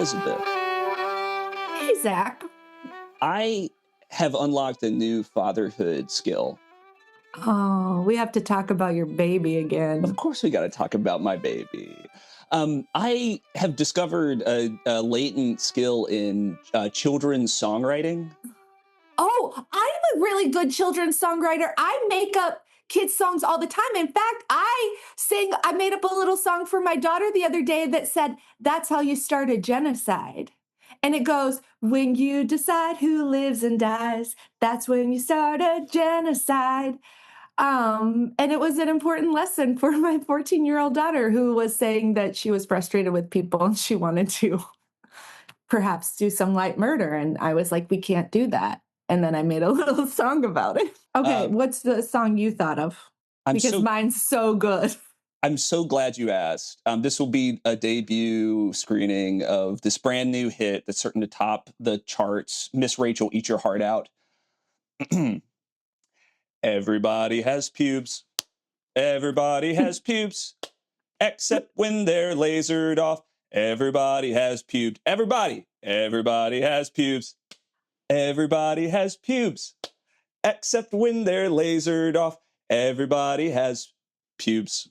Elizabeth. Hey, Zach. I have unlocked a new fatherhood skill. Oh, we have to talk about your baby Of again. course, we got to talk about my baby. I have discovered a latent skill in children's songwriting. Oh, I'm a really good children's songwriter. I make up kids' songs all the time. In fact, I made up a little song for my daughter the other day that said, "That's how you start a genocide." And it goes, "When you decide who lives and dies, that's when you start a genocide." And it was an important lesson for my 14-year-old daughter who was saying that she was frustrated with people and she wanted to perhaps do some light murder. And I was like, we can't do that. And then I made a little song about it. Okay, what's the song you thought of? Because mine's so good. I'm so glad you asked. This will be a debut screening of this brand new hit that's certain to top the charts, Miss Rachel, Eat Your Heart Out. Everybody has pubes. Everybody has pubes. Except when they're lasered off. Everybody has pubes. Everybody has pubes. Everybody has pubes. Except when they're lasered off. Everybody has pubes.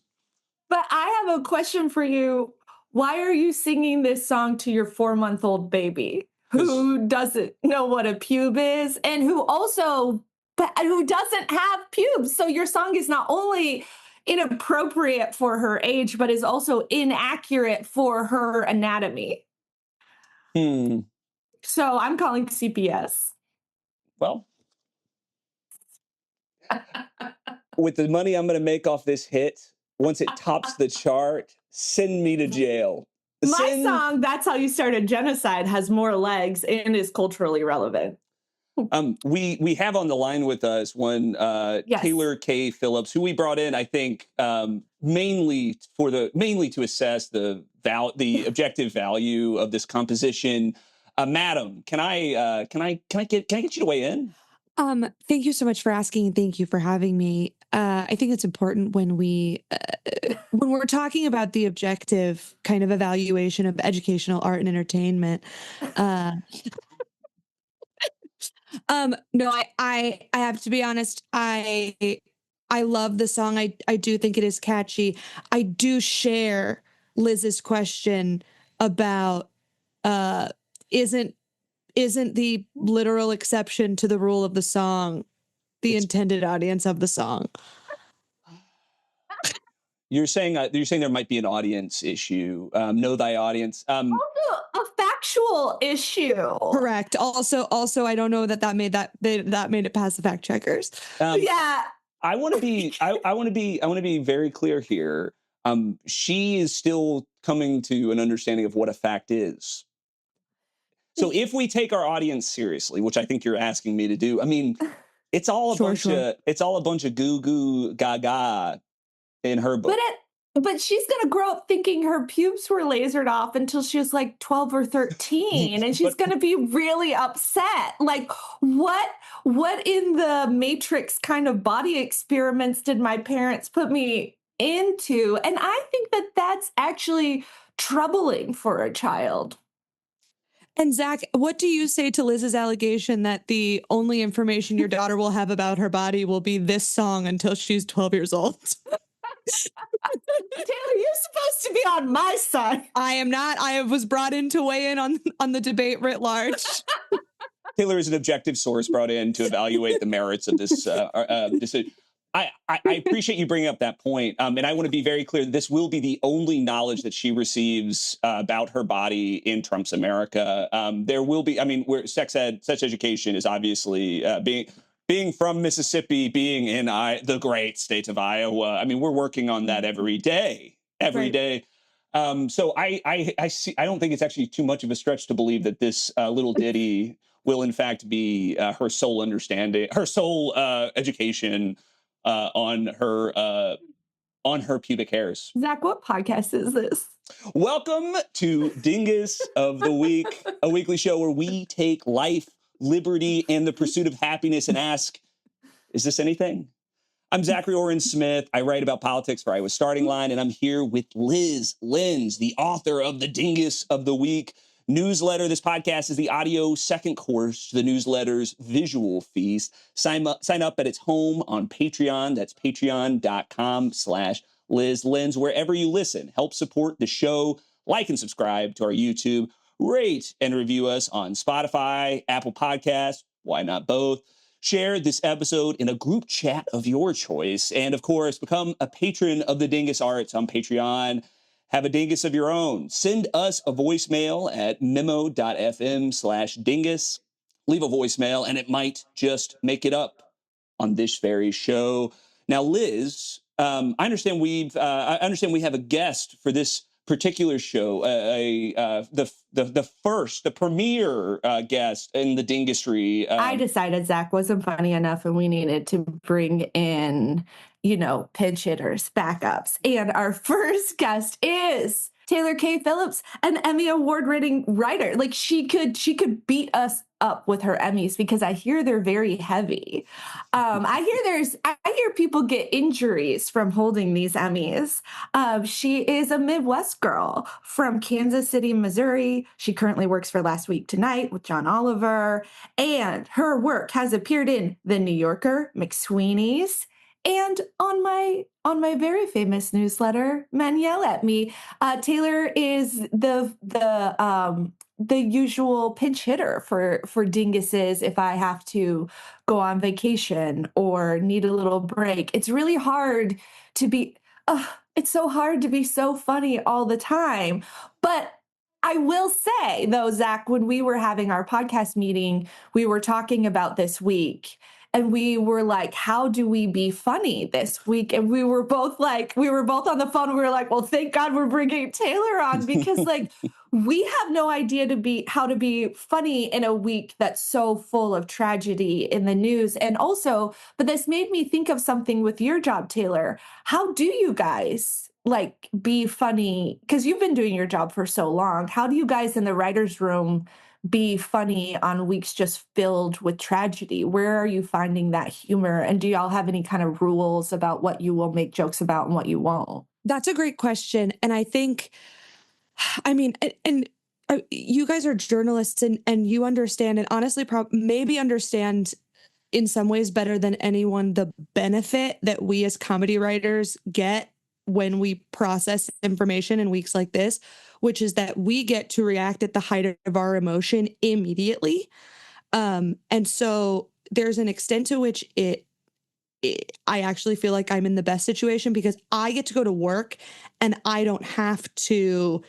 But I have a question for you. Why are you singing this song to your 4-month-old baby who doesn't know what a pube is and who doesn't have pubes? So your song is not only inappropriate for her age, but is also inaccurate for her anatomy. So I'm calling CPS. Well, with the money I'm going to make off this hit, once it tops the chart, send me to jail. My song, That's How You Start a Genocide, has more legs and is culturally relevant. We have on the line with us one TAYLOR K Phillips, who we brought in, I think, mainly to assess the objective value of this composition. Madam, can I get you to weigh in? Thank you so much for asking. Thank you for having me. I think it's important when we're talking about the objective kind of evaluation of educational art and entertainment. No, I have to be honest. I love the song. I do think it is catchy. I do share Liz's question about isn't the literal exception to the rule of the song the intended audience of the song? You're saying there might be an audience issue. Know thy audience. Also a factual issue. Correct. Also, I don't know that made it past the fact checkers. Yeah. I want to be very clear here. She is still coming to an understanding of what a fact is. So if we take our audience seriously, which I think you're asking me to do, I mean, it's all a bunch of goo goo gaga in her book. But she's going to grow up thinking her pubes were lasered off until she was like 12 or 13. And she's going to be really upset. Like, what in the Matrix kind of body experiments did my parents put me into? And I think that that's actually troubling for a child. And Zach, what do you say to Liz's allegation that the only information your daughter will have about her body will be this song until she's 12 years old? Taylor, you're supposed to be on my side. I am not. I was brought in to weigh in on the debate writ large. Taylor is an objective source brought in to evaluate the merits of this decision. I appreciate you bringing up that point. And I want to be very clear. This will be the only knowledge that she receives about her body in Trump's America. There will be, where sex education is obviously being from Mississippi, being in the great state of Iowa. I mean, we're working on that every day. So I don't think it's actually too much of a stretch to believe that this little ditty will in fact be her sole understanding, her sole education on her pubic hairs. Zach, what podcast is this? Welcome to Dingus of the Week, a weekly show where we take life, liberty, and the pursuit of happiness and ask, is this anything? I'm Zachary Oren Smith. I write about politics for Iowa Starting Line, and I'm here with Lyz, Lenz, the author of the Dingus of the Week. newsletter. This podcast is the audio second course to the newsletter's visual feast. Sign up at its home on Patreon. That's patreon.com/Lyz Lenz. Wherever you listen, help support the show. Like and subscribe to our YouTube. Rate and review us on Spotify, Apple Podcasts. Why not both? Share this episode in a group chat of your choice. And of course, become a patron of the Dingus Arts on Patreon. Have a dingus of your own. Send us a voicemail at memo.fm/dingus. Leave a voicemail and it might just make it up on this very show. Now, Lyz, I understand we have a guest for this particular show, the premier guest in the Dingustry. I decided Zach wasn't funny enough and we needed to bring in, pinch hitters, backups. And our first guest is TAYLOR Kay Phillips, an Emmy award-winning writer. Like she could beat us up with her Emmys because I hear they're very heavy. I hear people get injuries from holding these Emmys. She is a Midwest girl from Kansas City, Missouri. She currently works for Last Week Tonight with John Oliver, and her work has appeared in The New Yorker, McSweeney's, and on my very famous newsletter, Men Yell at Me. TAYLOR is the usual pinch hitter for dinguses if I have to go on vacation or need a little break. It's really hard to be. It's so hard to be so funny all the time, but I will say, though, Zach, when we were having our podcast meeting, we were talking about this week. And we were like, how do we be funny this week? And we were both on the phone. We were like, well, thank God we're bringing TAYLOR on because we have no idea how to be funny in a week that's so full of tragedy in the news. And also, but this made me think of something with your job, TAYLOR. How do you guys be funny? Because you've been doing your job for so long. How do you guys in the writer's room be funny on weeks just filled with tragedy? Where are you finding that humor? And do y'all have any kind of rules about what you will make jokes about and what you won't? That's a great question. And I think, you guys are journalists and you understand, and honestly, maybe understand in some ways better than anyone the benefit that we as comedy writers get when we process information in weeks like this, which is that we get to react at the height of our emotion immediately. And so there's an extent to which I actually feel like I'm in the best situation because I get to go to work and I don't have to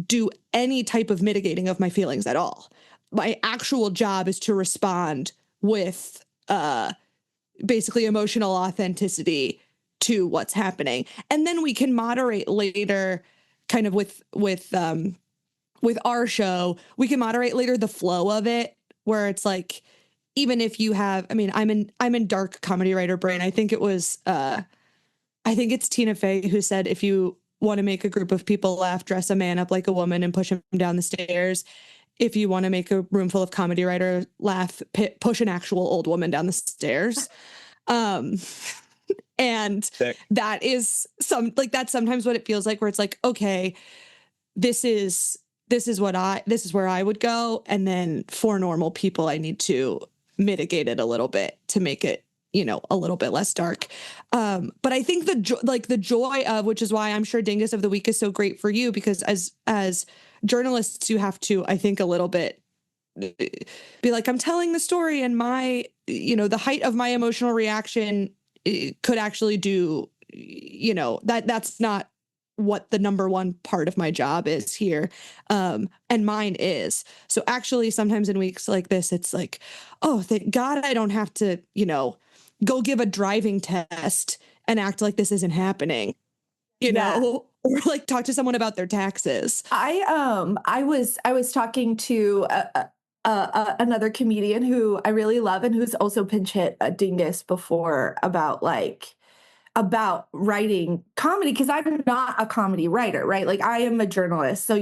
do any type of mitigating of my feelings at all. My actual job is to respond with basically emotional authenticity to what's happening. And then we can moderate later kind of with our show, we can moderate later the flow of it where it's like, even if you have, I'm in dark comedy writer brain. I think it's Tina Fey who said, if you want to make a group of people laugh, dress a man up like a woman and push him down the stairs. If you want to make a room full of comedy writers laugh, push an actual old woman down the stairs. And Sick. That is that's sometimes what it feels like, where it's like, okay, this is where I would go. And then for normal people, I need to mitigate it a little bit to make it, a little bit less dark. But I think the joy of, which is why I'm sure Dingus of the Week is so great for you, because as journalists, you have to, I think, a little bit be like, I'm telling the story and my, the height of my emotional reaction could actually do, that's not what the number one part of my job is here. And mine is. So actually sometimes in weeks like this, it's like, oh, thank God I don't have to, go give a driving test and act like this isn't happening, or like talk to someone about their taxes. I was talking to another comedian who I really love and who's also pinch hit a Dingus before about writing comedy, because I'm not a comedy writer, right? Like I am a journalist. So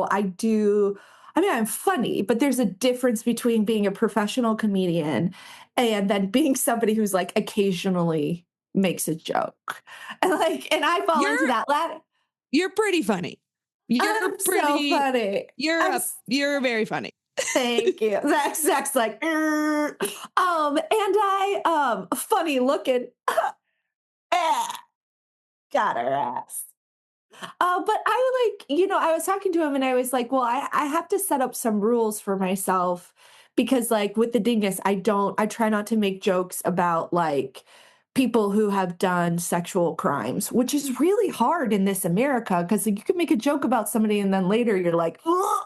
I'm funny, but there's a difference between being a professional comedian and then being somebody who's like occasionally makes a joke. And I fall into that ladder. You're pretty funny. You're I'm so pretty. funny. You're very funny. Thank you. Zach's like, and I funny looking. Got her ass. But I I was talking to him and I was like, well, I have to set up some rules for myself because like with the dingus, I try not to make jokes about like people who have done sexual crimes, which is really hard in this America because like, you can make a joke about somebody and then later you're like, "Ugh,"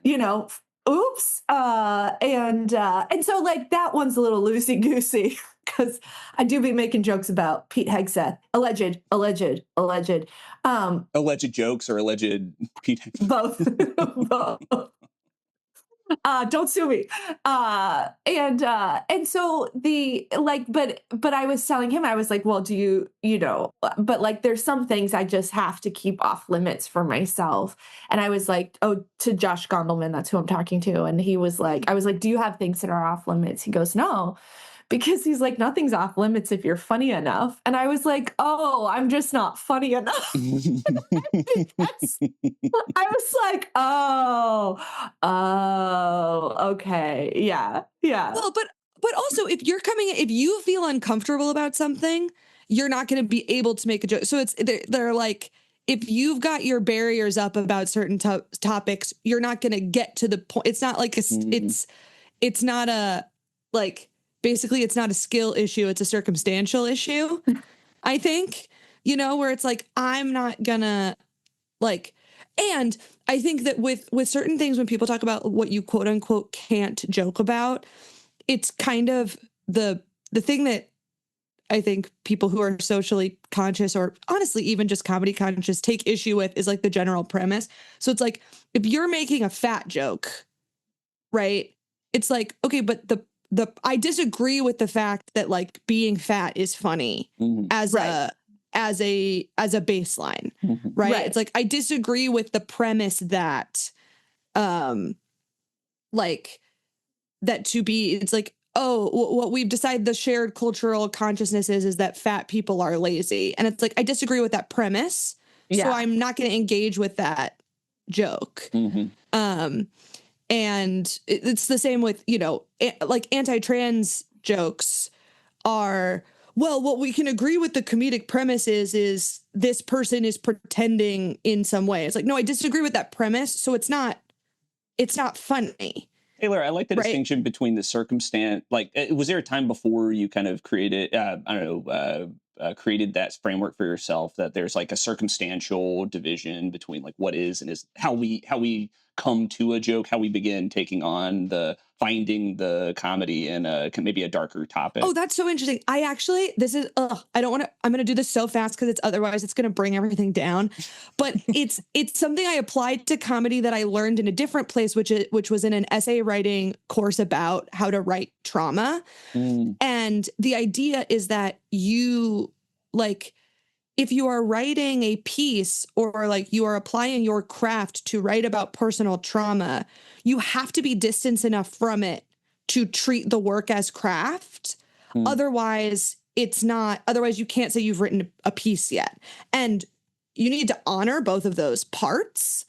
you know, oops. And so like that one's a little loosey goosey because I do be making jokes about Pete Hegseth, alleged. Alleged jokes or alleged Pete. Both. Both. Don't sue me. And so the like, but I was telling him, I was like, well, do but like there's some things I just have to keep off limits for myself. And I was like, oh, to Josh Gondelman, that's who I'm talking to. And he was like, I was like, do you have things that are off limits? He goes, no. Because he's like, nothing's off limits if you're funny enough. And I was like, oh, I'm just not funny enough. Because I was like, okay. Yeah. Well, but also if you feel uncomfortable about something, you're not going to be able to make a joke. So they're like, if you've got your barriers up about certain topics, you're not going to get to the point. It's not like it's not a like. Basically, it's not a skill issue. It's a circumstantial issue, I think, where it's like, I'm not gonna like, and I think that with certain things, when people talk about what you quote unquote can't joke about, it's kind of the thing that I think people who are socially conscious or honestly, even just comedy conscious take issue with is like the general premise. So it's like, if you're making a fat joke, right? It's like, okay, but I disagree with the fact that like being fat is funny as a baseline, right? It's like I disagree with the premise that like that it's like, oh, what we've decided the shared cultural consciousness is that fat people are lazy. And it's like I disagree with that premise. Yeah. So I'm not going to engage with that joke. And it's the same with, like anti-trans jokes are, well, what we can agree with the comedic premise is this person is pretending in some way. It's like, no, I disagree with that premise. So it's not funny. Taylor, I like the distinction between the circumstance. Like, was there a time before you kind of created, created that framework for yourself that there's like a circumstantial division between like what is and is how we come to a joke, how we begin taking on finding the comedy in maybe a darker topic? Oh, that's so interesting. I'm going to do this so fast because otherwise it's going to bring everything down. But it's something I applied to comedy that I learned in a different place, which was in an essay writing course about how to write trauma. And the idea is that you like, if you are writing a piece or like you are applying your craft to write about personal trauma, you have to be distanced enough from it to treat the work as craft. Otherwise you can't say you've written a piece yet. And you need to honor both of those parts.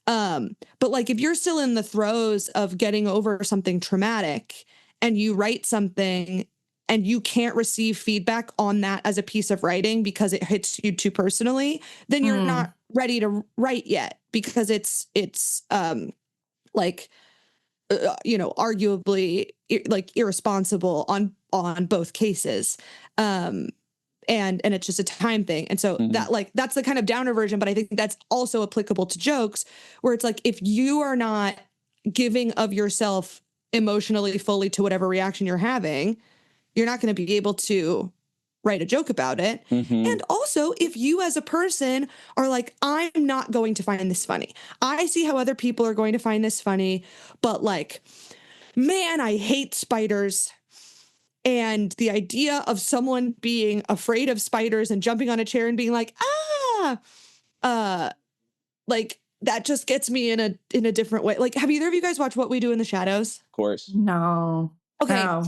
But like if you're still in the throes of getting over something traumatic and you write something and you can't receive feedback on that as a piece of writing because it hits you too personally, then you're not ready to write yet because it's arguably like irresponsible on both cases. And it's just a time thing. And so that's the kind of downer version, but I think that's also applicable to jokes where it's like, if you are not giving of yourself emotionally fully to whatever reaction you're having, you're not going to be able to write a joke about it. And also, if you as a person are like, I'm not going to find this funny. I see how other people are going to find this funny, but like, man, I hate spiders. And the idea of someone being afraid of spiders and jumping on a chair and being like, like that just gets me in a different way. Like, have either of you guys watched What We Do in the Shadows? Of course. No. Okay. No.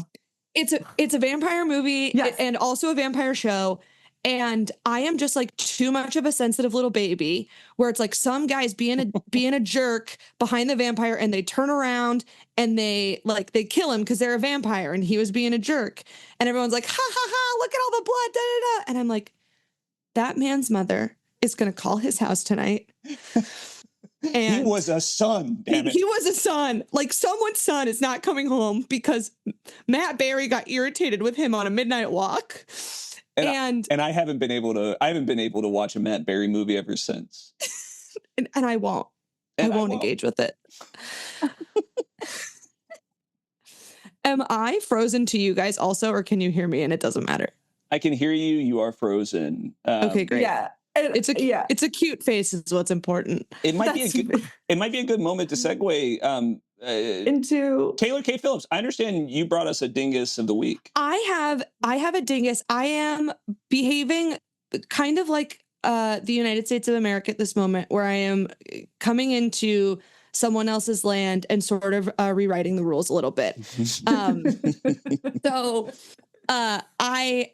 It's a vampire movie and also a vampire show. And I am just like too much of a sensitive little baby where it's like some guys being a jerk behind the vampire and they turn around and they kill him because they're a vampire and he was being a jerk. And everyone's like, ha ha ha, look at all the blood. Da, da, da. And I'm like, that man's mother is going to call his house tonight. And he was a son, damn it. He was a son. Like someone's son is not coming home because Matt Berry got irritated with him on a midnight walk. And I haven't been able to watch a Matt Berry movie ever since. and I won't. I won't engage with it. Am I frozen to you guys also, or can you hear me and it doesn't matter? I can hear you. You are frozen. Okay, great. Yeah. It's a cute face is what's important. It might be a good moment to segue into TAYLOR K. Phillips. I understand you brought us a dingus of the week. I have a dingus. I am behaving kind of like the United States of America at this moment, where I am coming into someone else's land and sort of rewriting the rules a little bit. So I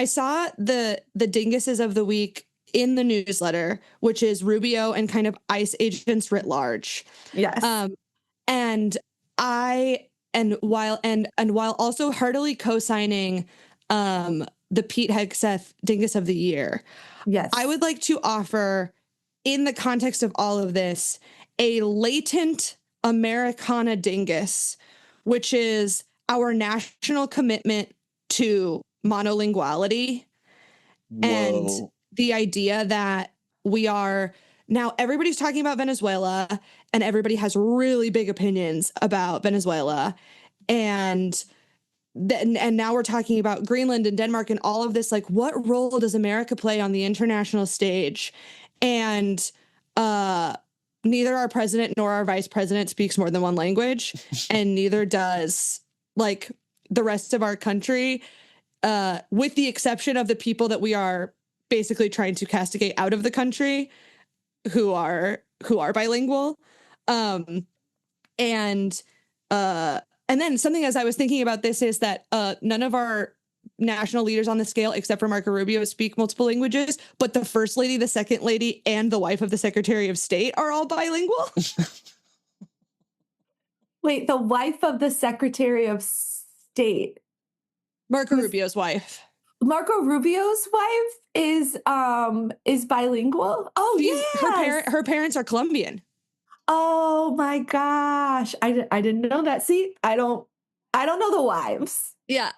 saw the dinguses of the week in the newsletter, which is Rubio and kind of ICE agents writ large. Yes. While also heartily co-signing the Pete Hegseth Dingus of the Year. Yes. I would like to offer, in the context of all of this, a latent Americana dingus, which is our national commitment to monolinguality. Whoa. And the idea that we are now, everybody's talking about Venezuela and everybody has really big opinions about Venezuela. And now we're talking about Greenland and Denmark and all of this. Like, what role does America play on the international stage? And neither our president nor our vice president speaks more than one language, and neither does like the rest of our country, with the exception of the people that we are basically trying to castigate out of the country, who are bilingual. And then something, as I was thinking about this, is that none of our national leaders on the scale, except for Marco Rubio, speak multiple languages, but the first lady, the second lady, and the wife of the Secretary of State are all bilingual. Wait, the wife of the Secretary of State, Marco Rubio's wife. Marco Rubio's wife is bilingual. Oh, yeah. Her parents are Colombian. Oh my gosh, I didn't know that. See, I don't know the wives. Yeah,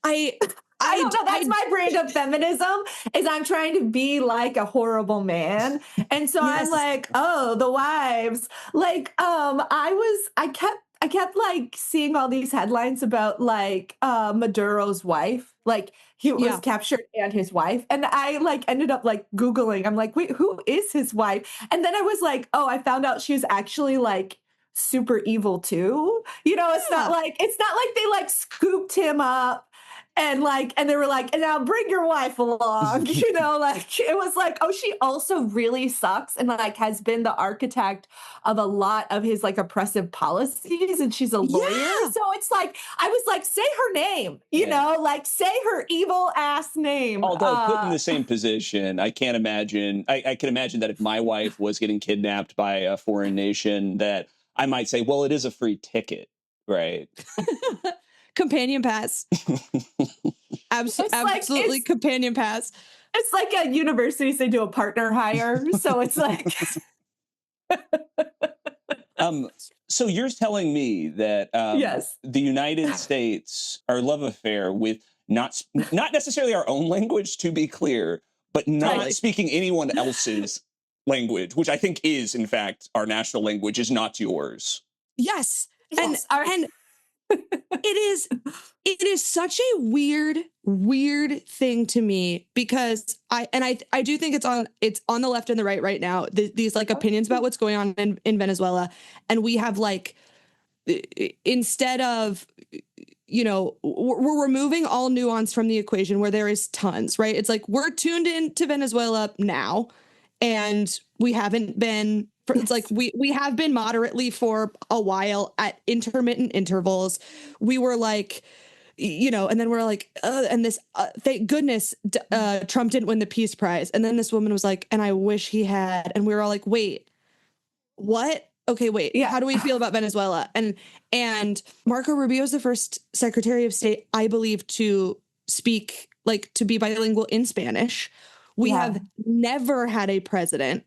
I don't know. That's my brand of feminism, is I'm trying to be like a horrible man. And so Yes. I'm like, oh, the wives. Like, I kept like seeing all these headlines about like Maduro's wife. Like he was captured and his wife. And I like ended up like Googling. I'm like, wait, who is his wife? And then I was like, oh, I found out she was actually like super evil too. You know, it's not like they like scooped him up and they were like, and now bring your wife along. You know, like it was like, oh, she also really sucks and like has been the architect of a lot of his like oppressive policies, and she's a lawyer. Yeah. So it's like, I was like, say her name, you know, like say her evil ass name. Although put in the same position, I can't imagine. I can imagine that if my wife was getting kidnapped by a foreign nation, that I might say, well, it is a free ticket, right? Companion pass. Absolutely companion pass. It's like at universities, they do a partner hire. So it's like. So you're telling me that yes, the United States, our love affair with not necessarily our own language, to be clear, but not speaking anyone else's language, which I think is, in fact, our national language, is not yours. Yes. And it is such a weird thing to me, because I do think it's on the left and the right now, these like opinions about what's going on in Venezuela. And we have like, instead of, you know, we're removing all nuance from the equation where there is tons, right? It's like, we're tuned into Venezuela now, and we haven't been. It's like we have been moderately for a while at intermittent intervals. We were like and then we're like, and this, thank goodness Trump didn't win the Peace Prize. And then this woman was like, and I wish he had. And we were all like, wait, what? Okay, wait, Yeah. how do we feel about Venezuela? And Marco Rubio is the first Secretary of State, I believe, to speak, like, to be bilingual in Spanish. We have never had a president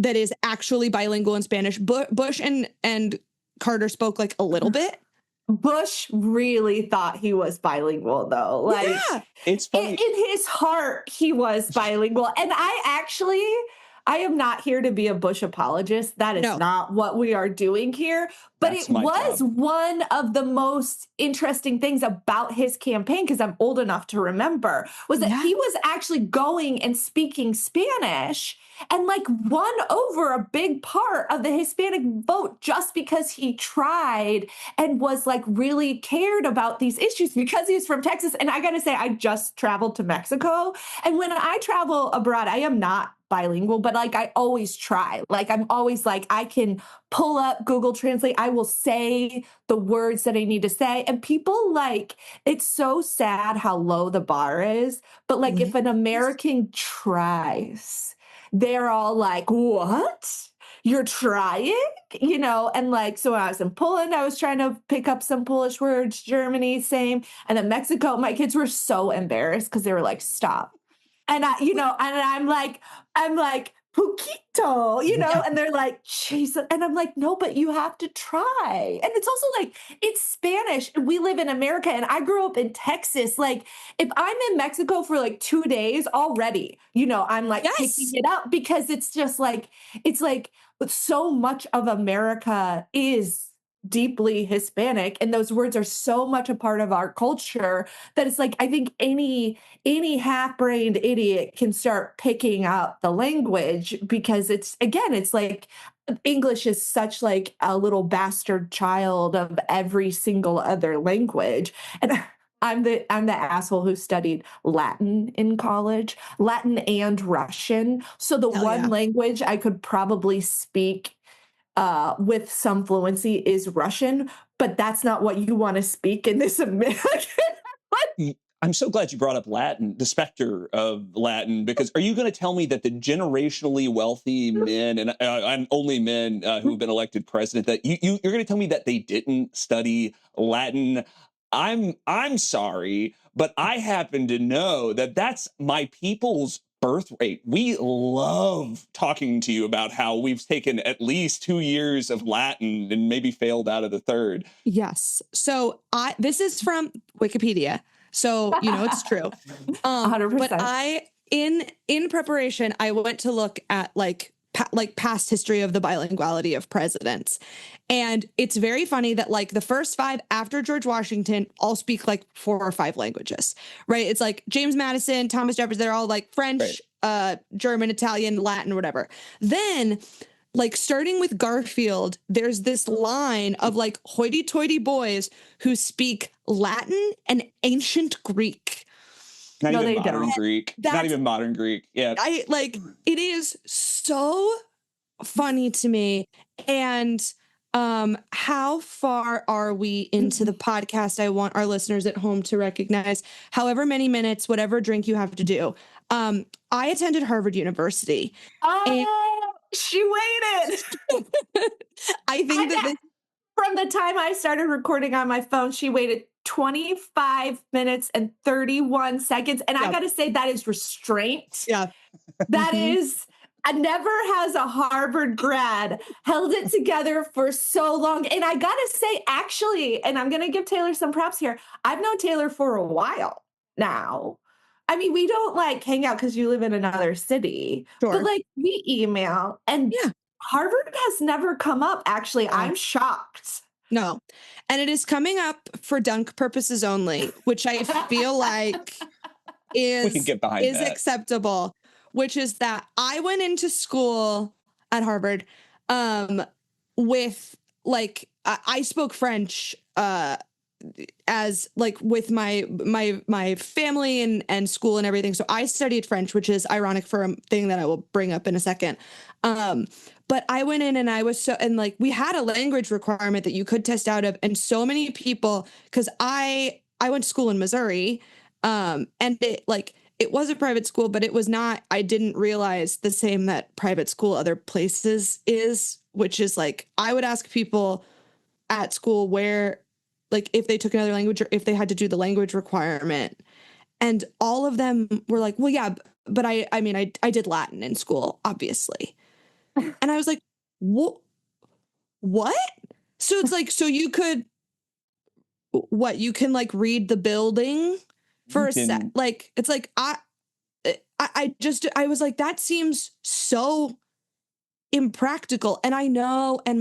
that is actually bilingual in Spanish. Bush and Carter spoke like a little bit. Bush really thought he was bilingual, though. Like, Yeah. It's funny. in his heart, he was bilingual. And I am not here to be a Bush apologist. That is not what we are doing here. But That's it my was job. one of the most interesting things about his campaign, because I'm old enough to remember, was that he was actually going and speaking Spanish and like won over a big part of the Hispanic vote just because he tried and was like really cared about these issues because he's from Texas. And I got to say, I just traveled to Mexico. And when I travel abroad, I am not bilingual, but like I always try. Like I'm always like, I can pull up Google Translate. I will say the words that I need to say. And people like, it's so sad how low the bar is. But like if an American tries, they're all like, what? You're trying? And like, so when I was in Poland, I was trying to pick up some Polish words, Germany, same. And then Mexico, my kids were so embarrassed because they were like, stop. And and I'm like, poquito, and they're like, Jesus. And I'm like, no, but you have to try. And it's also like, it's Spanish. We live in America and I grew up in Texas. Like if I'm in Mexico for like 2 days already, I'm like picking it up because it's just like, it's like so much of America is deeply Hispanic, and those words are so much a part of our culture that it's like I think any half-brained idiot can start picking up the language because it's like English is such like a little bastard child of every single other language. And I'm the asshole who studied Latin in college, Latin and Russian. So the one language I could probably speak with some fluency is Russian, but that's not what you want to speak in this American. I'm so glad you brought up Latin, the specter of Latin, because are you going to tell me that the generationally wealthy men and only men who have been elected president, that you're going to tell me that they didn't study Latin? I'm sorry, but I happen to know that that's my people's birth rate. We love talking to you about how we've taken at least 2 years of Latin and maybe failed out of the third. Yes. So this is from Wikipedia. So, it's true. 100%. But in preparation, I went to look at like past history of the bilinguality of presidents. And it's very funny that like the first 5 after George Washington all speak like 4 or 5 languages, right? It's like James Madison, Thomas Jefferson, they're all like French, German, Italian, Latin, whatever. Then like starting with Garfield, there's this line of like hoity-toity boys who speak Latin and ancient Greek. Not even modern Greek. Not even modern Greek. Yeah. It is so funny to me. And how far are we into the podcast? I want our listeners at home to recognize however many minutes, whatever drink you have to do. I attended Harvard University. She waited. I think that from the time I started recording on my phone, she waited 25 minutes and 31 seconds. And I got to say, that is restraint. Yeah. That is, never has a Harvard grad held it together for so long. And I got to say, actually, and I'm going to give Taylor some props here. I've known Taylor for a while now. I mean, we don't like hang out because you live in another city, but like we email and Harvard has never come up. Actually, I'm shocked. No. And it is coming up for dunk purposes only, which I feel like we can get behind is acceptable, which is that I went into school at Harvard with like, I spoke French as like with my family and school and everything. So I studied French, which is ironic for a thing that I will bring up in a second. But I went in and I was like, we had a language requirement that you could test out of. And so many people, because I I went to school in Missouri, and it was a private school, but it was not, I didn't realize the same that private school other places is, which is like, I would ask people at school where, like, if they took another language or if they had to do the language requirement. And all of them were like, well, yeah, but I mean, I did Latin in school, obviously. And I was like, what? So it's like, so you could, you can like read the building for a set. Like, it's like, I was like, that seems so impractical. And I know, and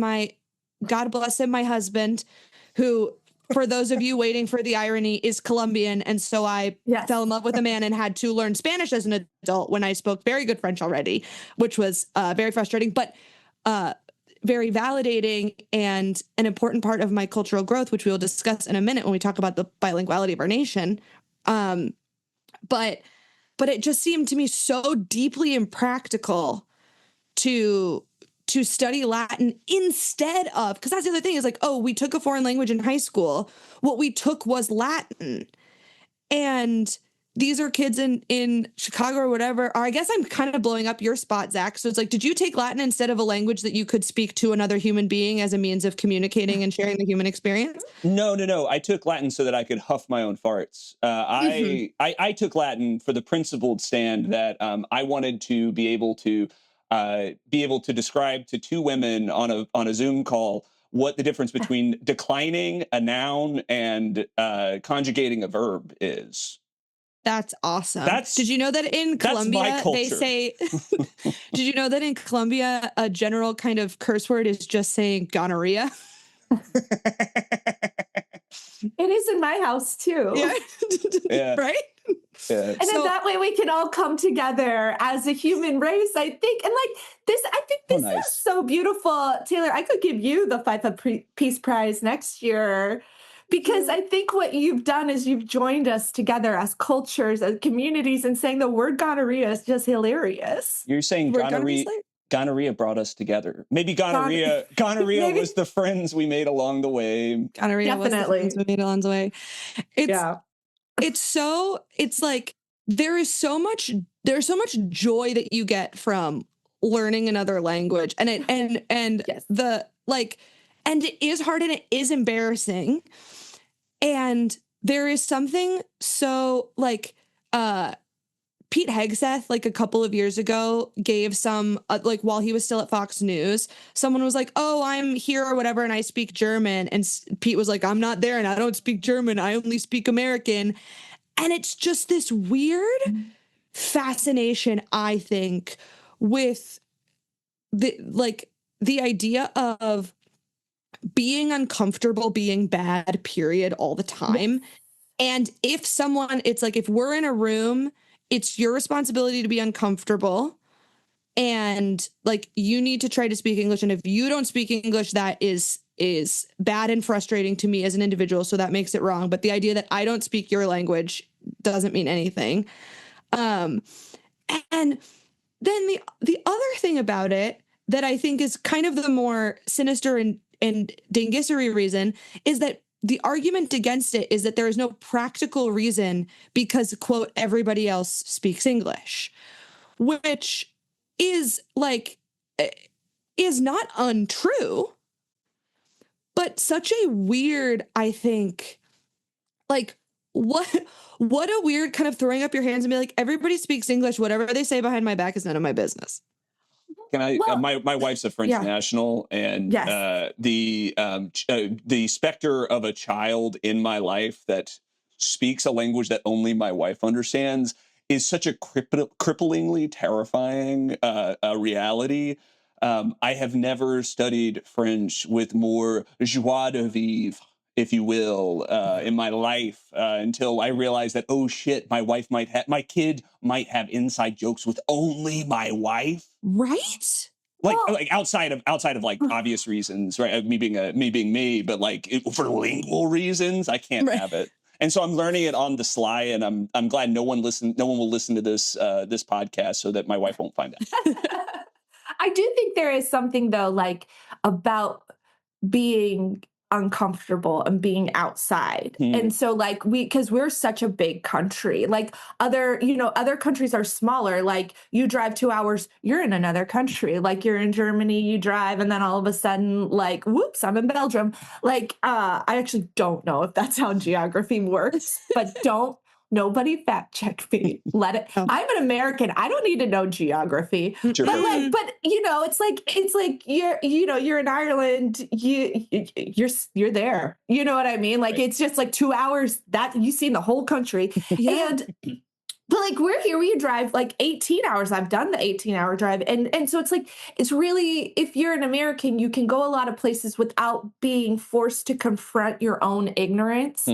God bless him, my husband, who, for those of you waiting for the irony, is Colombian. And so I fell in love with a man and had to learn Spanish as an adult when I spoke very good French already, which was very frustrating, but very validating and an important part of my cultural growth, which we will discuss in a minute when we talk about the bilinguality of our nation. But it just seemed to me so deeply impractical to study Latin instead of, because that's the other thing is like, oh, we took a foreign language in high school. What we took was Latin. And these are kids in Chicago or whatever, or I guess I'm kind of blowing up your spot, Zach. So it's like, did you take Latin instead of a language that you could speak to another human being as a means of communicating and sharing the human experience? No. I took Latin so that I could huff my own farts. I took Latin for the principled stand that I wanted to be able to describe to two women on a Zoom call what the difference between declining a noun and conjugating a verb is. That's awesome. Did you know that in Colombia they say, did you know that in Colombia a general kind of curse word is just saying gonorrhea? It is in my house too. Yeah. Right? Yeah. And in that way we can all come together as a human race, I think. And like this, I think this is so beautiful. Taylor, I could give you the FIFA Peace Prize next year, because I think what you've done is you've joined us together as cultures, as communities, and saying the word gonorrhea is just hilarious. You're saying gonorrhea brought us together. Maybe gonorrhea was the friends we made along the way. Gonorrhea was the friends we made along the way. It's like there's so much joy that you get from learning another language, and it is hard and it is embarrassing. And there is something so like Pete Hegseth, like a couple of years ago, gave some like while he was still at Fox News, someone was like, oh, I'm here or whatever, and I speak German. And Pete was like, I'm not there and I don't speak German. I only speak American. And it's just this weird fascination, I think, with the idea of being uncomfortable, being bad, period, all the time. And if someone, it's like, if we're in a room, it's your responsibility to be uncomfortable. And like, you need to try to speak English. And if you don't speak English, that is bad and frustrating to me as an individual. So that makes it wrong. But the idea that I don't speak your language doesn't mean anything. And then the other thing about it that I think is kind of the more sinister and dingusery reason is that the argument against it is that there is no practical reason because, quote, everybody else speaks English, which is not untrue, but such a weird, I think, like, what a weird kind of throwing up your hands and be like, everybody speaks English. Whatever they say behind my back is none of my business. Can I? My wife's a French national, and the specter of a child in my life that speaks a language that only my wife understands is such a cripplingly terrifying reality. I have never studied French with more joie de vivre, if you will, in my life until I realized that, oh shit, my kid might have inside jokes with only my wife. Right. Like outside of like obvious reasons, right? Me being me, but like for lingual reasons, I can't have it. And so I'm learning it on the sly, and I'm glad no one will listen to this podcast so that my wife won't find out. I do think there is something though, like about being uncomfortable and being outside. And so like because we're such a big country, like other countries are smaller. Like you drive 2 hours, you're in another country. Like you're in Germany, you drive, and then all of a sudden, like, whoops, I'm in Belgium. Like, I actually don't know if that's how geography works, but nobody fact check me. Let it. Oh. I'm an American. I don't need to know geography. Sure. But it's like you're in Ireland. You're there. You know what I mean? Like it's just like 2 hours that you've seen the whole country. Yeah. But like we're here, we drive like 18 hours. I've done the 18-hour drive. And so it's like, it's really, if you're an American, you can go a lot of places without being forced to confront your own ignorance.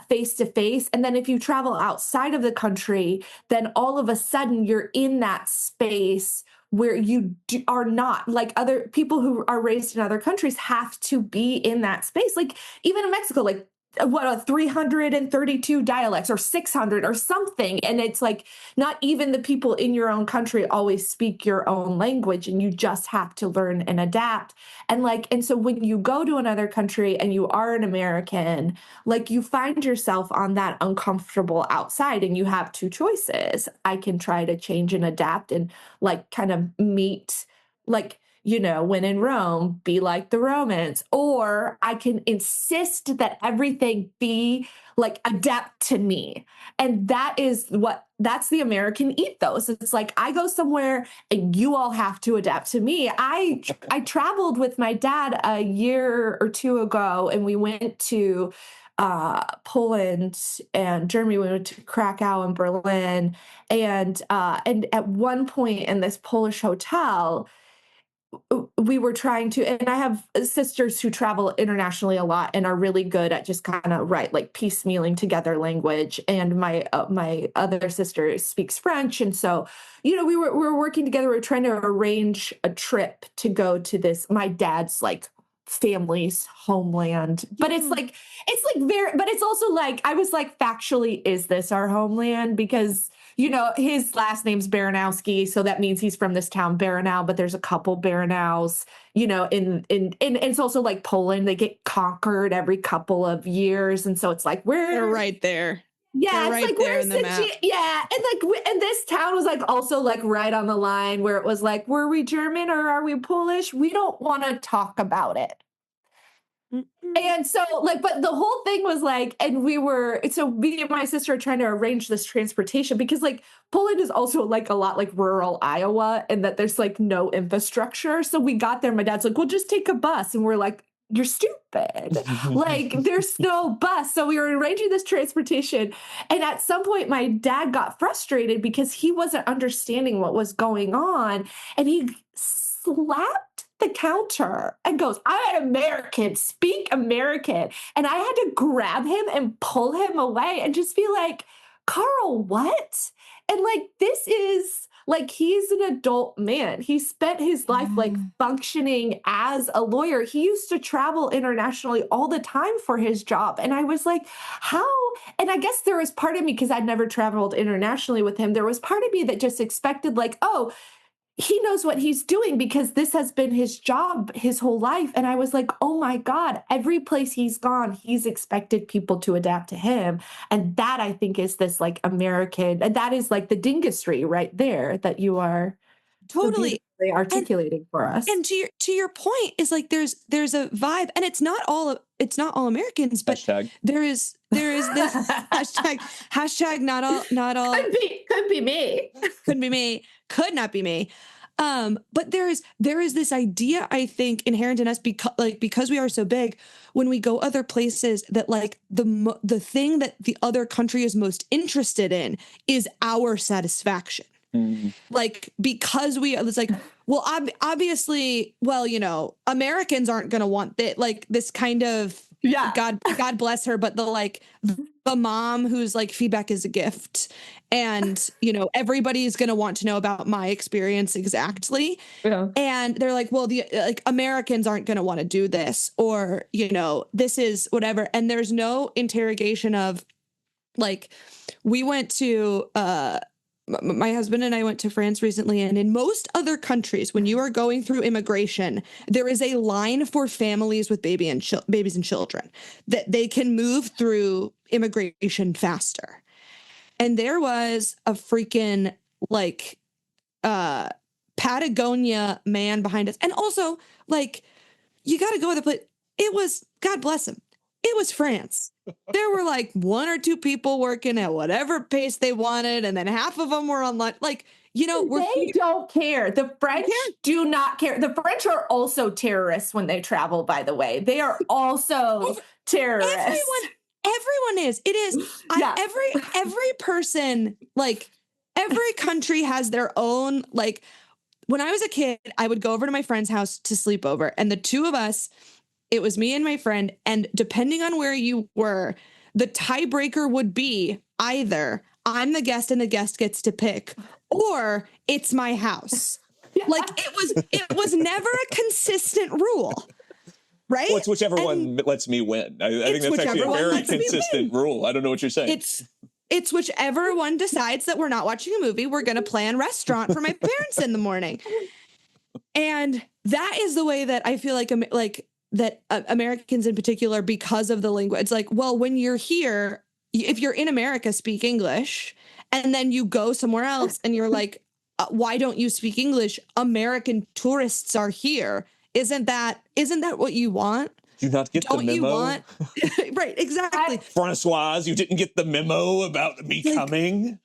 Face to face. And then if you travel outside of the country, then all of a sudden you're in that space where you are not, like other people who are raised in other countries have to be in that space. Like even in Mexico, like 332 dialects or 600 or something. And it's like not even the people in your own country always speak your own language, and you just have to learn and adapt. And so when you go to another country and you are an American, like you find yourself on that uncomfortable outside, and you have two choices. I can try to change and adapt and like kind of meet, like, when in Rome, be like the Romans, or I can insist that everything be like adapt to me. And that's the American ethos. It's like, I go somewhere and you all have to adapt to me. I traveled with my dad a year or two ago, and we went to Poland and Germany. We went to Krakow and Berlin. And at one point in this Polish hotel, we were trying to, and I have sisters who travel internationally a lot and are really good at just kind of like piecemealing together language. And my other sister speaks French. And so, we were working together. We were trying to arrange a trip to go to this, my dad's like family's homeland. But it's like very, but it's also like, I was like, factually, is this our homeland? Because his last name's Baranowski, so that means he's from this town, Baranow, but there's a couple Baranows, and it's also like Poland, they get conquered every couple of years. And so it's like, they're right there. Yeah, They're it's right like, there where's in the map. Yeah, and like, and this town was like also like right on the line where it was like, were we German or are we Polish? We don't want to talk about it. And so like, but the whole thing was like, and so me and my sister are trying to arrange this transportation because like Poland is also like a lot like rural Iowa, and that there's like no infrastructure. So we got there, my dad's like, well, just take a bus. And we're like, you're stupid. Like there's no bus. So we were arranging this transportation. And at some point my dad got frustrated because he wasn't understanding what was going on. And he slapped the counter and goes, I'm an American, speak American. And I had to grab him and pull him away and just be like, Carl, what? And like, this is like, he's an adult man. He spent his life like functioning as a lawyer. He used to travel internationally all the time for his job. And I was like, how? And I guess there was part of me, because I'd never traveled internationally with him, there was part of me that just expected like, oh, he knows what he's doing because this has been his job his whole life. And I was like, oh my God, every place he's gone, he's expected people to adapt to him. And that, I think, is this like American, and that is like the dingusry right there that you are Totally so articulating for us. And to your point is like, there's a vibe, and it's not all Americans, but there is this hashtag not all could be me. Could not be me. But there is this idea, I think, inherent in us because we are so big, when we go other places, that like the thing that the other country is most interested in is our satisfaction. Like, because it's like, well, obviously, well, Americans aren't going to want that, like this kind of, God bless her, but the mom who's like, feedback is a gift, and everybody's going to want to know about my experience exactly. And they're like, well, like Americans aren't going to want to do this, or this is whatever. And there's no interrogation of like, we went to my husband and I went to France recently, and in most other countries, when you are going through immigration, there is a line for families with babies and children that they can move through immigration faster. And there was a freaking like Patagonia man behind us. And also, like, you got to go with it, but it was, God bless him, it was France. There were like 1 or 2 people working at whatever pace they wanted, and then half of them were on lunch. Like, you know, they don't care. The French do not care. The French are also terrorists when they travel, by the way. They are also terrorists. Everyone is. It is. Yeah. Every person, like, every country has their own, like, when I was a kid, I would go over to my friend's house to sleep over, and the two of us, it was me and my friend, and depending on where you were, the tiebreaker would be either I'm the guest and the guest gets to pick, or it's my house. Yeah. Like, it was never a consistent rule, right? Well, it's whichever one lets me win. I think that's actually a very consistent rule. I don't know what you're saying. It's whichever one decides that we're not watching a movie, we're going to plan restaurant for my parents in the morning. And that is the way that I feel like that Americans in particular, because of the language, it's like, well, when you're here, if you're in America, speak English, and then you go somewhere else and you're like, why don't you speak English? American tourists are here. Isn't that what you want? Do you not get the memo? You want? Right, exactly. Francoise, you didn't get the memo about me coming?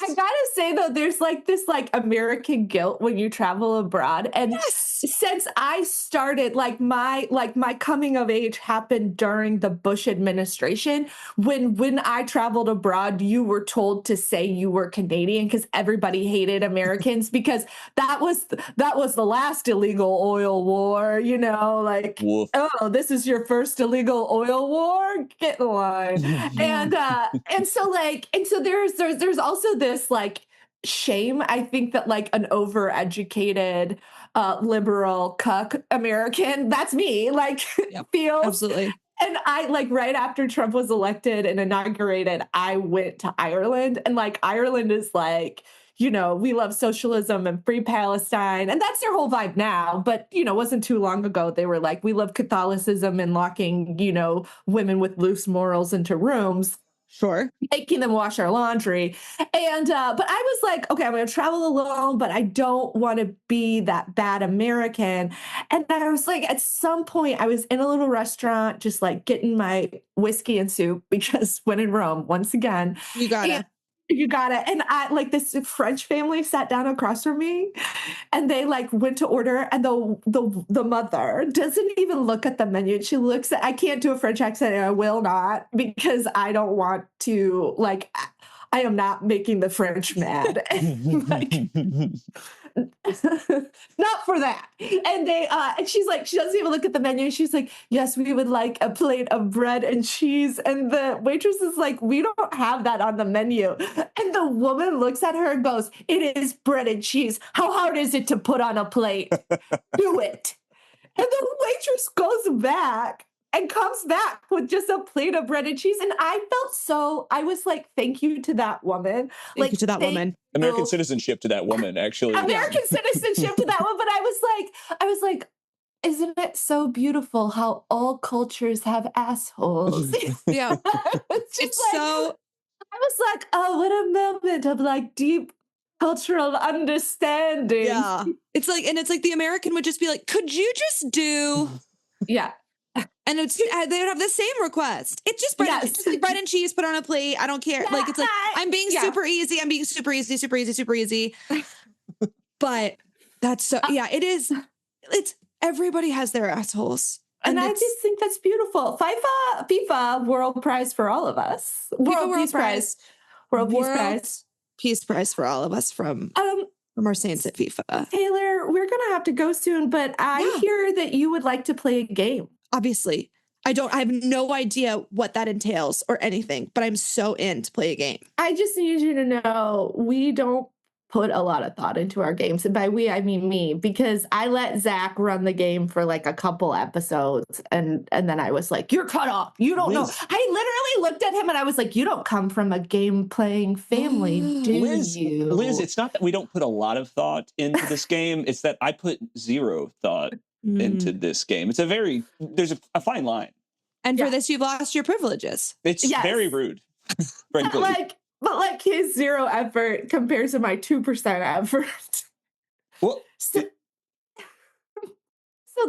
I gotta say though, there's like this like American guilt when you travel abroad. And since I started, like my coming of age happened during the Bush administration. When I traveled abroad, you were told to say you were Canadian because everybody hated Americans because that was the last illegal oil war, you know, like, woof. Oh, this is your first illegal oil war? Get in line. and so there's also this like shame, I think, that like an overeducated liberal cuck American, that's me, like, feels. Absolutely. And I, like, right after Trump was elected and inaugurated, I went to Ireland, and like Ireland is like, you know, we love socialism and free Palestine, and that's their whole vibe now. But, you know, wasn't too long ago they were like, we love Catholicism and locking, you know, women with loose morals into rooms. Sure. Making them wash our laundry. And, but I was like, okay, I'm going to travel alone, but I don't want to be that bad American. And I was like, at some point I was in a little restaurant, just like getting my whiskey and soup because when in Rome, once again, you got it. And I, like, this French family sat down across from me and they like went to order, and the mother doesn't even look at the menu. She looks at, I can't do a French accent and I will not, because I don't want to, like, I am not making the French mad. Like, not for that. And they and she's like, she doesn't even look at the menu. She's like, yes, we would like a plate of bread and cheese. And the waitress is like, we don't have that on the menu. And the woman looks at her and goes, it is bread and cheese. How hard is it to put on a plate? Do it. And the waitress goes back and comes back with just a plate of bread and cheese. And I was like, thank you to that woman. Thank you to that woman. American citizenship to that woman, actually. American citizenship to that one. But I was like, isn't it so beautiful how all cultures have assholes? Yeah. It's like, so, I was like, oh, what a moment of like deep cultural understanding. Yeah. It's like the American would just be like, could you just do? Yeah. And they would have the same request. It's just bread, it's just like bread and cheese put on a plate. I don't care. Yeah, like, it's like, I'm being super easy. I'm being super easy, super easy, super easy. But that's so, it is. It's, everybody has their assholes. And I just think that's beautiful. FIFA World Prize for all of us. World Peace Prize. World Peace Prize. Peace Prize for all of us from our saints at FIFA. Taylor, we're going to have to go soon, but I hear that you would like to play a game. Obviously. I have no idea what that entails or anything, but I'm so in to play a game. I just need you to know we don't put a lot of thought into our games. And by we, I mean me, because I let Zach run the game for like a couple episodes. And then I was like, you're cut off. You don't know. I literally looked at him and I was like, you don't come from a game playing family, do you? Lyz, it's not that we don't put a lot of thought into this game. It's that I put zero thought into this game. It's there's a fine line. And for this, you've lost your privileges. It's very rude, frankly. But like his zero effort compares to my 2% effort. Well, so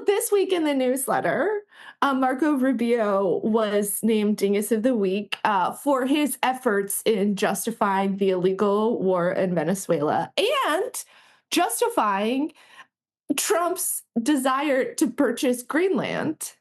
this week in the newsletter, Marco Rubio was named Dingus of the Week for his efforts in justifying the illegal war in Venezuela and justifying Trump's desire to purchase Greenland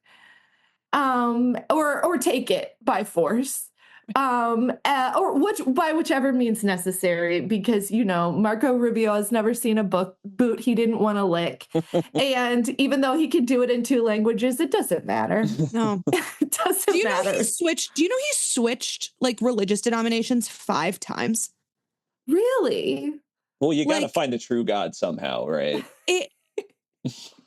or take it by force. By whichever means necessary, because, Marco Rubio has never seen a boot he didn't want to lick. And even though he could do it in 2 languages, it doesn't matter. No, it doesn't matter. Do you know he switched like religious denominations 5 times? Really? Well, you got to find the true God somehow, right?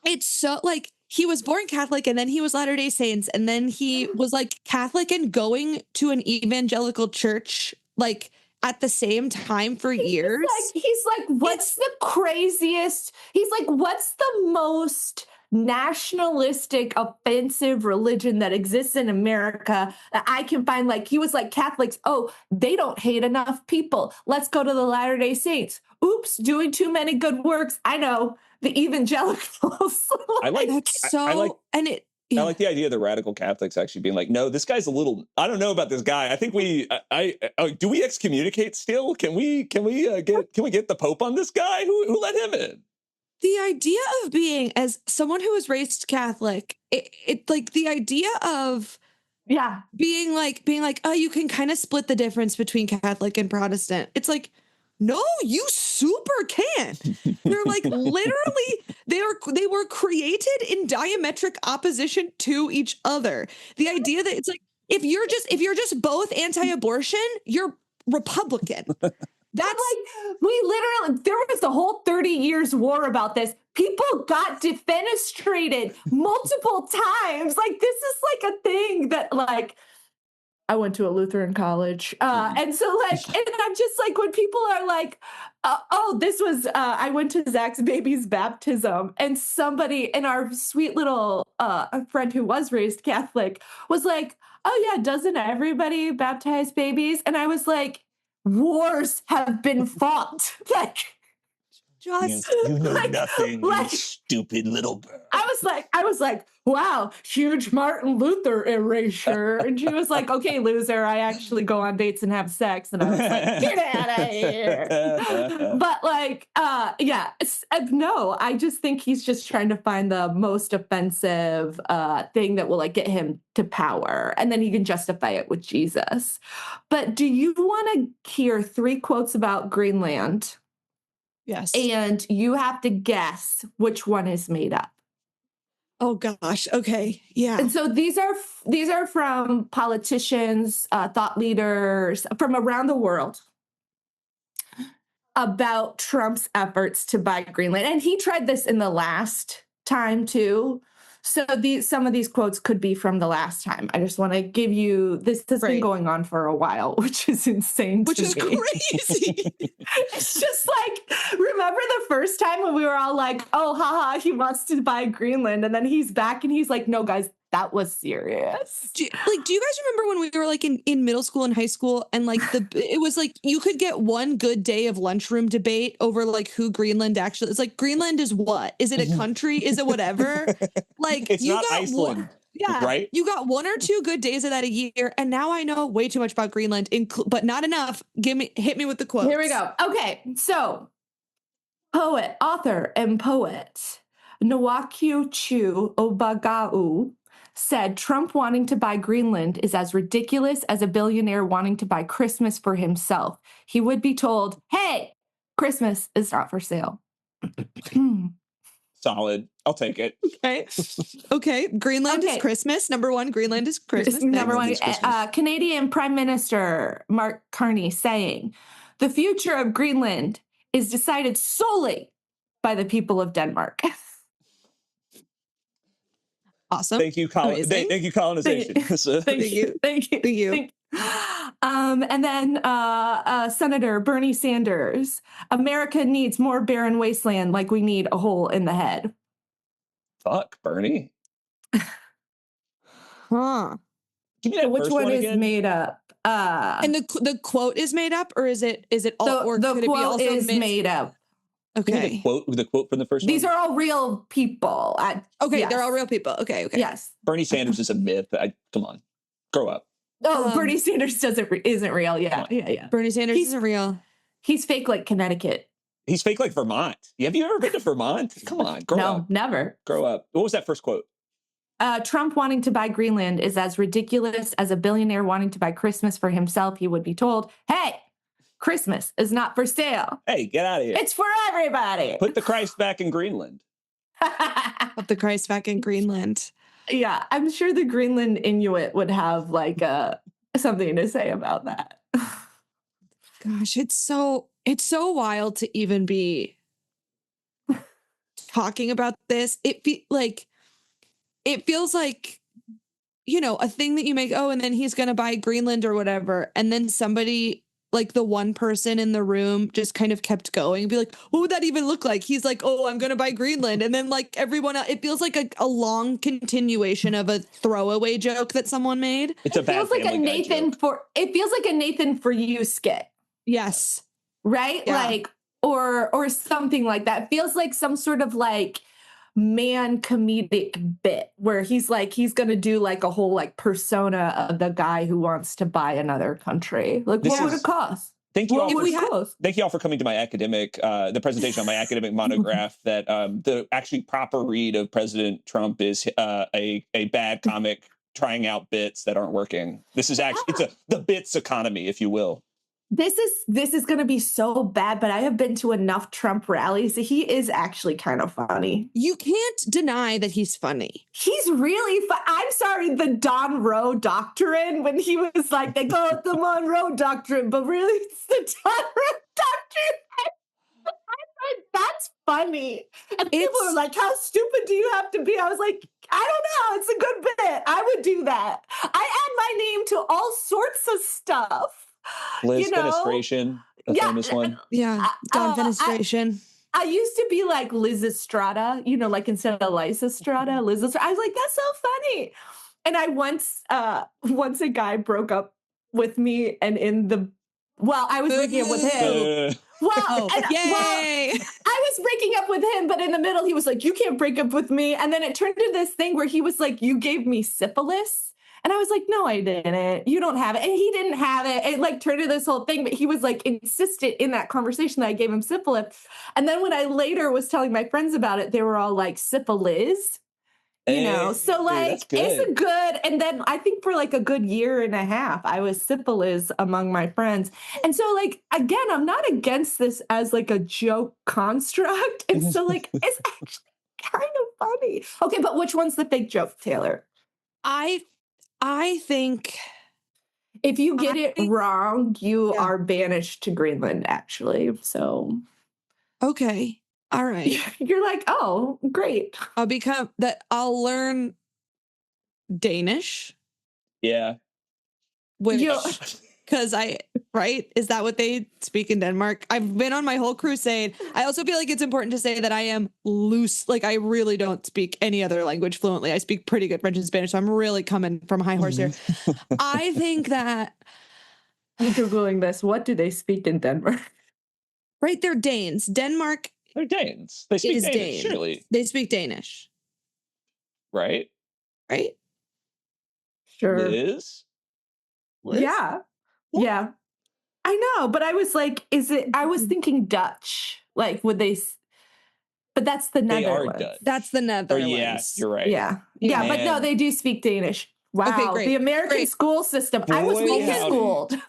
It's so like, he was born Catholic and then he was Latter-day Saints and then he was like Catholic and going to an evangelical church like at the same time for years. He's like, what's the craziest? He's like, what's the most nationalistic, offensive religion that exists in America that I can find? Like, he was like, Catholics, oh, they don't hate enough people. Let's go to the Latter-day Saints. Oops, doing too many good works. I know. The evangelicals. I like I like the idea of the radical Catholics actually being like, no, this guy's a little, I don't know about this guy. I think do we excommunicate still? Can we get the Pope on this guy? Who let him in? The idea of being, as someone who was raised Catholic, it like the idea of being like, oh, you can kind of split the difference between Catholic and Protestant. It's like, no, you super can. They're like literally they were created in diametric opposition to each other. The idea that it's like if you're just both anti-abortion, you're Republican. That's like there was the whole 30 years war about this. People got defenestrated multiple times. Like, this is like a thing that like I went to a Lutheran college. And so like, and I'm just like, when people are like, this was, I went to Zach's baby's baptism and somebody and our sweet little friend who was raised Catholic was like, oh yeah, doesn't everybody baptize babies? And I was like, wars have been fought. Like, just you know nothing, you stupid little girl. I was like, wow, huge Martin Luther erasure. And she was like, okay, loser, I actually go on dates and have sex. And I was like, get out of here. But like, no, I just think he's just trying to find the most offensive thing that will like get him to power. And then he can justify it with Jesus. But do you want to hear 3 quotes about Greenland? Yes. And you have to guess which one is made up. Oh gosh. Okay. Yeah. And so these are from politicians, thought leaders from around the world about Trump's efforts to buy Greenland. And he tried this in the last time too. So some of these quotes could be from the last time. I just want to give you, this has been going on for a while, which is insane to me. Which is crazy. It's just like, remember the first time when we were all like, oh, haha, he wants to buy Greenland. And then he's back and he's like, no, guys, that was serious. Do you guys remember when we were like in middle school and high school and like it was like you could get one good day of lunchroom debate over like who Greenland actually is. Like, Greenland is what? Is it a country? Is it whatever? Like, it's not Iceland. Right? You got 1 or 2 good days of that a year, and now I know way too much about Greenland, but not enough. Hit me with the quotes. Here we go. Okay, so author and poet Nwakyu Chu Obagau said Trump wanting to buy Greenland is as ridiculous as a billionaire wanting to buy Christmas for himself. He would be told, hey, Christmas is not for sale. Solid. I'll take it. Okay. Greenland is Christmas. Number 1, Greenland is Christmas. Number 1, Canadian Prime Minister Mark Carney saying, the future of Greenland is decided solely by the people of Denmark. Awesome. Thank you, Amazing. thank you, colonization. Thank you. And then Senator Bernie Sanders. America needs more barren wasteland like we need a hole in the head. Fuck, Bernie. Huh. Give me that Which first one is again. made up? And the quote is made up, or is it all? Or The could it be quote also is made up. Give me Okay. the quote from the first These one. are all real people. Okay, Yes. they're all real people. Okay. Yes. Bernie Sanders is a myth. Come on, grow up. Oh, Bernie Sanders isn't real. Yeah. Bernie Sanders isn't real. He's fake like Connecticut. He's fake like Vermont. Have you ever been to Vermont? Come on, grow up. No, never. Grow up. What was that first quote? Trump wanting to buy Greenland is as ridiculous as a billionaire wanting to buy Christmas for himself. He would be told, hey, Christmas is not for sale. Hey, get out of here. It's for everybody. Put the Christ back in Greenland. Put the Christ back in Greenland. Yeah, I'm sure the Greenland Inuit would have like something to say about that. Gosh, it's so wild to even be talking about this. It feels like, you know, a thing that you make, and then he's going to buy Greenland or whatever. And then somebody, like the one person in the room just kind of kept going and be like, what would that even look like? He's like, I'm going to buy Greenland. And then like everyone else, it feels like a long continuation of a throwaway joke that someone made. It feels like a Nathan for you skit. Yes. Right? Yeah. Like, or something like that. It feels like some sort of like man comedic bit where he's going to do like a whole like persona of the guy who wants to buy another country. Like, what would it cost? Thank you all. Thank you all for coming to my the presentation on my academic monograph that the actually proper read of President Trump is a bad comic trying out bits that aren't working. This is actually, the bits economy, if you will. This is going to be so bad, but I have been to enough Trump rallies. He is actually kind of funny. You can't deny that he's funny. He's really fun. I'm sorry, the Don Rowe doctrine, when he was like, they call it the Monroe doctrine, but really it's the Don Rowe doctrine. That's funny. And people are like, how stupid do you have to be? I was like, I don't know. It's a good bit. I would do that. I add my name to all sorts of stuff. Lyz Fenestration, the famous one. Yeah, Don Fenestration. I used to be like Liz Estrada, like instead of Liz Estrada, Liz Estrada. I was like, that's so funny. And I once a guy broke up with me, and I was breaking up with him. I was breaking up with him, but in the middle, he was like, you can't break up with me. And then it turned into this thing where he was like, you gave me syphilis. And I was like, no, I didn't. You don't have it. And he didn't have it. It like turned into this whole thing, but he was like insistent in that conversation that I gave him syphilis. And then when I later was telling my friends about it, they were all like, syphilis, so like, it's a good, and then I think for like a good year and a half, I was syphilis among my friends. And so like, again, I'm not against this as like a joke construct. And so like, it's actually kind of funny. Okay, but which one's the fake joke, Taylor? I think if you get it wrong, you are banished to Greenland, actually. So. Okay. All right. You're like, oh, great. I'll learn Danish. Yeah. Because right? Is that what they speak in Denmark? I've been on my whole crusade. I also feel like it's important to say that I am loose. Like, I really don't speak any other language fluently. I speak pretty good French and Spanish, so I'm really coming from a high horse here. I think that... I'm Googling this. What do they speak in Denmark? Right, they're Danes. Denmark... They're Danes. They speak Danish, surely. They speak Danish. Right? Right? Sure. Liz? Yeah. Yeah. I know, but I was like, I was thinking Dutch. Like, would they... But that's the Netherlands. They are Dutch. That's the Netherlands. Yeah, you're right. Yeah. Yeah, but no, they do speak Danish. Wow, okay, great. The American school system. I was homeschooled.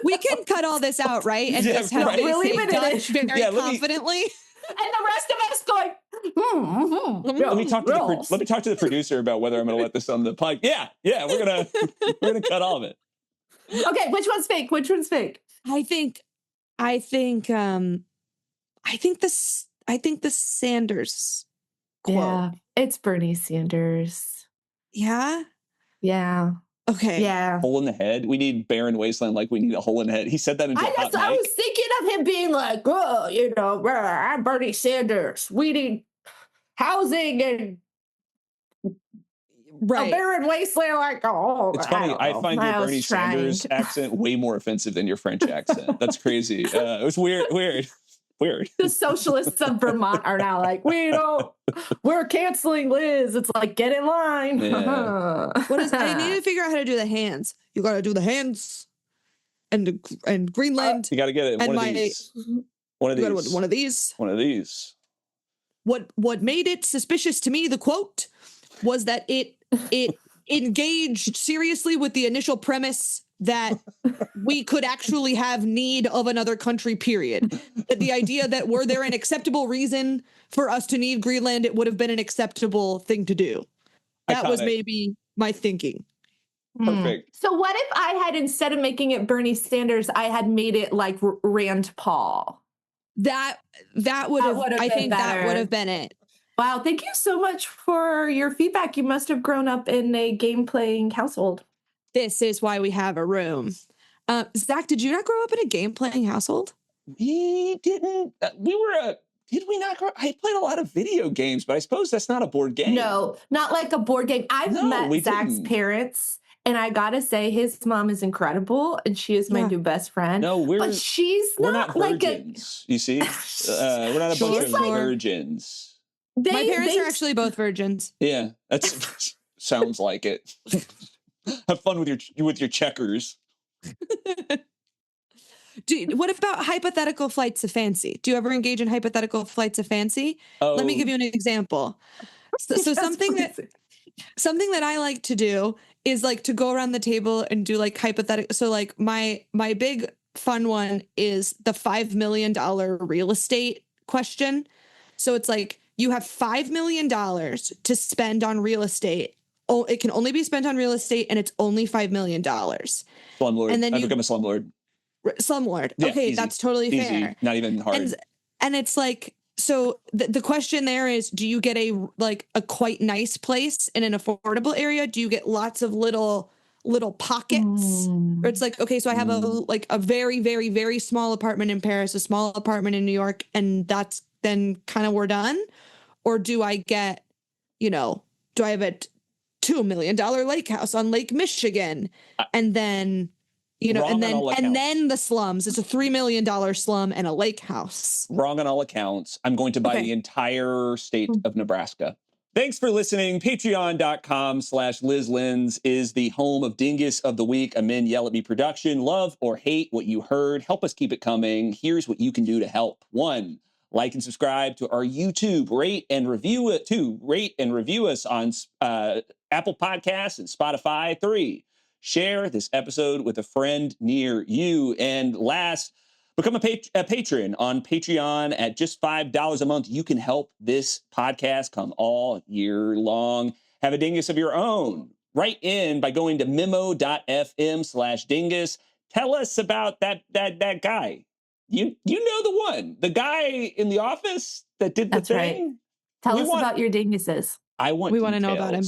We can cut all this out, right? And just have they say Dutch very confidently. And the rest of us going, Let me talk to the producer about whether I'm going to let this on the pod. Yeah, we're gonna cut all of it. Okay, which one's fake? Which one's fake? I think I think the Sanders quote. Yeah, it's Bernie Sanders. Yeah? Yeah. Okay. Yeah. Hole in the head. We need barren wasteland like we need a hole in the head. He said that into a hot I mic. was thinking of him being like, oh, you know, I'm Bernie Sanders. We need housing and a Right. barren wasteland like, oh, It's funny. I find your Bernie Sanders accent way more offensive than your French accent. That's crazy. It was weird. The socialists of Vermont are now like, we're canceling Lyz. It's like, get in line. Yeah. I need to figure out how to do the hands. You got to do the hands and Greenland. You got to get it. And One of these. One of these. One of these. One of these. What made it suspicious to me, the quote, was that it engaged seriously with the initial premise that we could actually have need of another country, period. That the idea that were there an acceptable reason for us to need Greenland, it would have been an acceptable thing to do. That was maybe my thinking. Perfect. So what if I had, instead of making it Bernie Sanders, I had made it like Rand Paul? That would have, I think better. that would have been it. Wow, thank you so much for your feedback. You must have grown up in a game-playing household. This is why we have a room. Zach, did you not grow up in a game-playing household? We didn't. Did we not grow? I played a lot of video games, but I suppose that's not a board game. No, not like a board game. I've met Zach's parents, and I gotta say, his mom is incredible, and she is my new best friend. No, but she's not like virgins. You see, we're not a bunch of virgins. My parents are actually both virgins. Yeah, that's sounds like it. Have fun with your checkers. What about hypothetical flights of fancy? Do you ever engage in hypothetical flights of fancy? Oh. Let me give you an example. So something that I like to do is like to go around the table and do like hypothetical. So like my big fun one is the $5 million real estate question. So it's like, you have $5 million to spend on real estate. Oh, it can only be spent on real estate, and it's only $5 million. Slumlord. And then I've become a slumlord. Slumlord. Yeah, okay, easy. That's totally Easy. fair. Not even hard. And it's like, so the question there is, do you get a quite nice place in an affordable area? Do you get lots of little pockets? Or it's like, okay, so I have a very, very, very small apartment in Paris, a small apartment in New York, and that's then kind of we're done? Or do I get, do I have a $2 million lake house on Lake Michigan? And then, and then the slums. It's a $3 million slum and a lake house. Wrong on all accounts. I'm going to buy the entire state of Nebraska. Thanks for listening. Patreon.com/LizLenz is the home of Dingus of the Week, a Men Yell at Me production. Love or hate what you heard. Help us keep it coming. Here's what you can do to help. 1, like and subscribe to our YouTube. Rate and review it. 2, rate and review us on Apple Podcasts and Spotify. 3, share this episode with a friend near you. And last, become a patron on Patreon at just $5 a month. You can help this podcast come all year long. Have a dingus of your own. Write in by going to memo.fm/dingus. Tell us about that guy. You know the one, the guy in the office that did the thing. Right. Tell us about your dinguses. We want to know about him.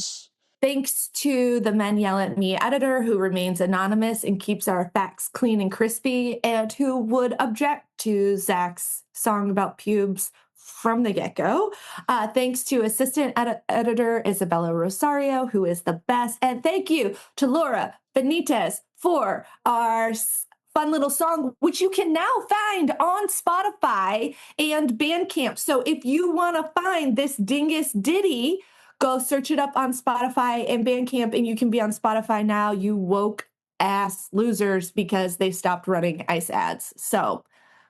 Thanks to the Men Yell at Me editor, who remains anonymous and keeps our facts clean and crispy, and who would object to Zach's song about pubes from the get-go. Thanks to assistant editor Isabella Rosario, who is the best. And thank you to Laura Benitez for our fun little song, which you can now find on Spotify and Bandcamp. So if you want to find this Dingus ditty, go search it up on Spotify and Bandcamp, and you can be on Spotify now, you woke ass losers, because they stopped running ICE ads. So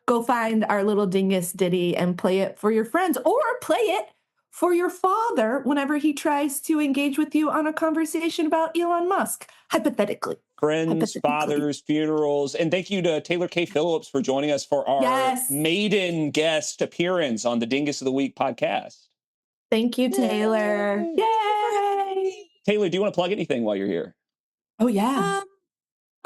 go find our little Dingus ditty and play it for your friends, or play it for your father whenever he tries to engage with you on a conversation about Elon Musk, hypothetically. Friends, fathers, funerals. And thank you to TAYLOR KAY PHILLIPS for joining us for our maiden guest appearance on the Dingus of the Week podcast. Thank you, Taylor. Yay! Taylor, do you want to plug anything while you're here? Oh, yeah.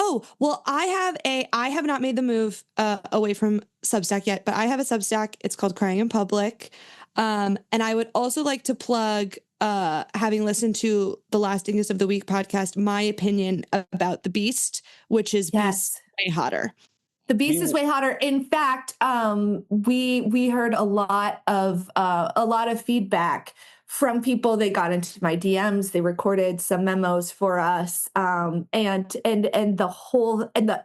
Oh, well, I have not made the move away from Substack yet, but I have a Substack. It's called Crying in Public. And I would also like to plug, having listened to the last Dingus of the Week podcast, my opinion about the Beast, which is Beast way hotter. The Beast is way hotter. In fact, we heard a lot of feedback from people. They got into my DMs. They recorded some memos for us, and it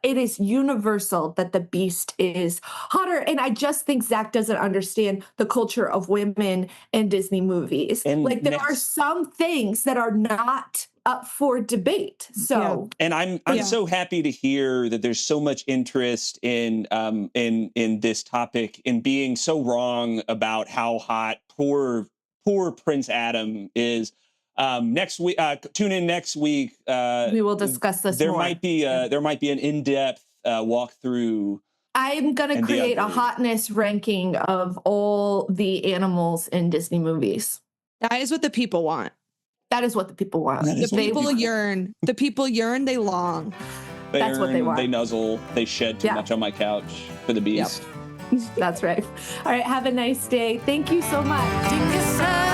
is universal that the Beast is hotter. And I just think Zach doesn't understand the culture of women in Disney movies. And like there are some things that are not up for debate. So, and I'm so happy to hear that there's so much interest in this topic, in being so wrong about how hot poor Prince Adam is. Next week, tune in next week. We will discuss this. There more. might be an in-depth walkthrough. I'm going to create a hotness ranking of all the animals in Disney movies. That is what the people want. That is what the people want. The people yearn. The people yearn. They long. That's what they want. They nuzzle. They shed too much on my couch for the Beast. Yep. That's right. All right. Have a nice day. Thank you so much.